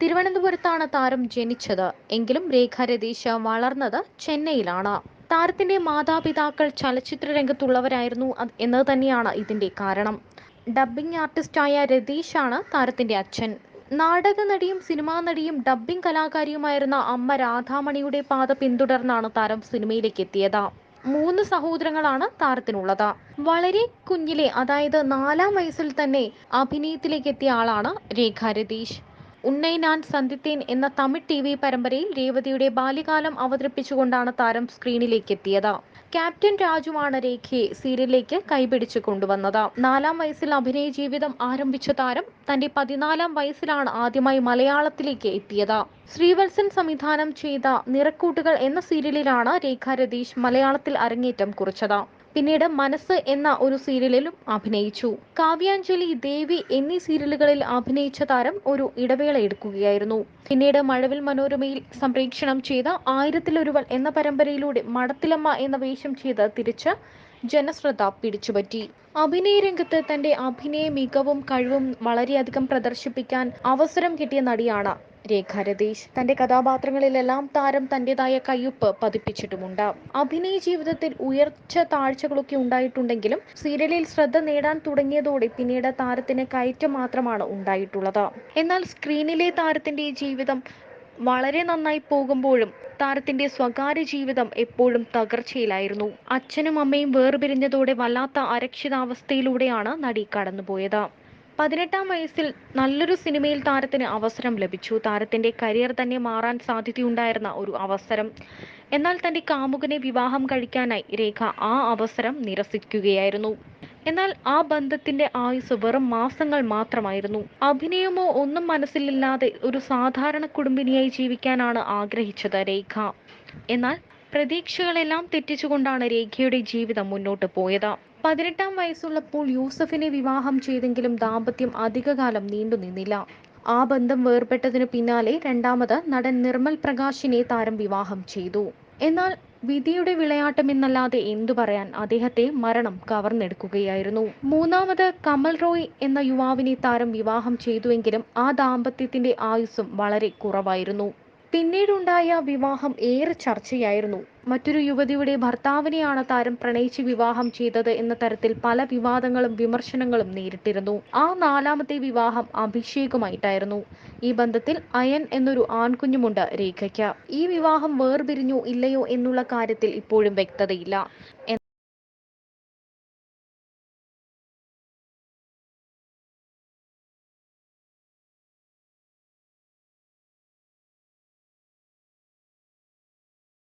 തിരുവനന്തപുരത്താണ് താരം ജനിച്ചത്. എങ്കിലും രേഖ രതീഷ് വളർന്നത് ചെന്നൈയിലാണ്. താരത്തിന്റെ മാതാപിതാക്കൾ ചലച്ചിത്ര രംഗത്തുള്ളവരായിരുന്നു എന്നത് തന്നെയാണ് ഇതിന്റെ കാരണം. ഡബ്ബിംഗ് ആർട്ടിസ്റ്റായ രതീഷാണ് താരത്തിന്റെ അച്ഛൻ. നാടക നടിയും സിനിമാ നടിയും ഡബ്ബിംഗ് കലാകാരിയുമായിരുന്ന അമ്മ രാധാമണിയുടെ പാത പിന്തുടർന്നാണ് താരം സിനിമയിലേക്ക് എത്തിയത്. 3 സഹോദരങ്ങളാണ് താരത്തിനുള്ളത്. വളരെ കുഞ്ഞിലെ, അതായത് 4-ാം വയസ്സിൽ തന്നെ അഭിനയത്തിലേക്ക് എത്തിയ ആളാണ് രേഖ രതീഷ്. ഉന്നൈ നാൻ സന്ദിത്തേൻ എന്ന തമിഴ് TV പരമ്പരയിൽ രേവതിയുടെ ബാല്യകാലം അവതരിപ്പിച്ചുകൊണ്ടാണ് താരം സ്ക്രീനിലേക്ക് എത്തിയത്. ക്യാപ്റ്റൻ രാജുവാണ് രേഖയെ സീരിയലിലേക്ക് കൈപിടിച്ച് കൊണ്ടുവന്നത്. 4-ാം വയസ്സിൽ അഭിനയ ജീവിതം ആരംഭിച്ച താരം തന്റെ 14-ാം വയസ്സിലാണ് ആദ്യമായി മലയാളത്തിലേക്ക് എത്തിയത്. ശ്രീവത്സൻ സംവിധാനം ചെയ്ത നിറക്കൂട്ടുകൾ എന്ന സീരിയലിലാണ് രേഖ രതീഷ് മലയാളത്തിൽ അരങ്ങേറ്റം കുറിച്ചത്. പിന്നീട് മനസ്സ് എന്ന ഒരു സീരിയലിലും അഭിനയിച്ചു. കാവ്യാഞ്ജലി, ദേവി എന്നീ സീരിയലുകളിൽ അഭിനയിച്ച താരം ഒരു ഇടവേള എടുക്കുകയായിരുന്നു. പിന്നീട് മഴവിൽ മനോരമയിൽ സംപ്രേക്ഷണം ചെയ്ത 1000-ലൊരുവൾ എന്ന പരമ്പരയിലൂടെ മടത്തിലമ്മ എന്ന വേഷം ചെയ്ത് തിരിച്ച് ജനശ്രദ്ധ പിടിച്ചുപറ്റി. അഭിനയ രംഗത്ത് തന്റെ അഭിനയ മികവും കഴിവും വളരെയധികം പ്രദർശിപ്പിക്കാൻ അവസരം കിട്ടിയ നടിയാണ് രേഖ രതീഷ്. തന്റെ കഥാപാത്രങ്ങളിലെല്ലാം താരം തന്റേതായ കയ്യൊപ്പ് പതിപ്പിച്ചിട്ടുമുണ്ട്. അഭിനയ ജീവിതത്തിൽ ഉയർച്ച താഴ്ചകളൊക്കെ ഉണ്ടായിട്ടുണ്ടെങ്കിലും സീരിയലിൽ ശ്രദ്ധ നേടാൻ തുടങ്ങിയതോടെ പിന്നീട് താരത്തിന് കയറ്റം മാത്രമാണ് ഉണ്ടായിട്ടുള്ളത്. എന്നാൽ സ്ക്രീനിലെ താരത്തിന്റെ ജീവിതം വളരെ നന്നായി പോകുമ്പോഴും താരത്തിന്റെ സ്വകാര്യ ജീവിതം എപ്പോഴും തകർച്ചയിലായിരുന്നു. അച്ഛനും അമ്മയും വേർപിരിഞ്ഞതോടെ വല്ലാത്ത അരക്ഷിതാവസ്ഥയിലൂടെയാണ് നടി കടന്നുപോയത്. 18-ാം വയസ്സിൽ നല്ലൊരു സിനിമയിൽ താരത്തിന് അവസരം ലഭിച്ചു. താരത്തിന്റെ കരിയർ തന്നെ മാറാൻ സാധ്യതയുണ്ടായിരുന്ന ഒരു അവസരം. എന്നാൽ തന്റെ കാമുകനെ വിവാഹം കഴിക്കാനായി രേഖ ആ അവസരം നിരസിക്കുകയായിരുന്നു. എന്നാൽ ആ ബന്ധത്തിന്റെ ആയുസ് വെറും മാസങ്ങൾ മാത്രമായിരുന്നു. അഭിനയമോ ഒന്നും മനസ്സിലില്ലാതെ ഒരു സാധാരണ കുടുംബിനിയായി ജീവിക്കാനാണ് ആഗ്രഹിച്ചത് രേഖ. എന്നാൽ പ്രതീക്ഷകളെല്ലാം തെറ്റിച്ചുകൊണ്ടാണ് രേഖയുടെ ജീവിതം മുന്നോട്ട് പോയത്. 18-ാം വയസ്സുള്ളപ്പോൾ യൂസഫിനെ വിവാഹം ചെയ്തെങ്കിലും ദാമ്പത്യം അധികകാലം നീണ്ടുനിന്നില്ല. ആ ബന്ധം വേർപെട്ടതിനു പിന്നാലെ രണ്ടാമത് നടൻ നിർമ്മൽ പ്രകാശിനെ താരം വിവാഹം ചെയ്തു. എന്നാൽ വിധിയുടെ വിളയാട്ടമെന്നല്ലാതെ എന്തു പറയാൻ, അദ്ദേഹത്തെ മരണം കവർന്നെടുക്കുകയായിരുന്നു. മൂന്നാമത് കമൽ റോയ് എന്ന യുവാവിനെ താരം വിവാഹം ചെയ്തുവെങ്കിലും ആ ദാമ്പത്യത്തിന്റെ ആയുസ്സും വളരെ കുറവായിരുന്നു. പിന്നീടുണ്ടായ വിവാഹം ഏറെ ചർച്ചയായിരുന്നു. മറ്റൊരു യുവതിയുടെ ഭർത്താവിനെയാണ് താരം പ്രണയിച്ച് വിവാഹം ചെയ്തത് എന്ന തരത്തിൽ പല വിവാദങ്ങളും വിമർശനങ്ങളും നേരിട്ടിരുന്നു. ആ 4-ാമത്തെ വിവാഹം അഭിഷേകുമായിട്ടായിരുന്നു. ഈ ബന്ധത്തിൽ അയൻ എന്നൊരു ആൺകുഞ്ഞുമുണ്ട് രേഖയ്ക്ക്. ഈ വിവാഹം വേർപിരിഞ്ഞോ ഇല്ലയോ എന്നുള്ള കാര്യത്തിൽ ഇപ്പോഴും വ്യക്തതയില്ല.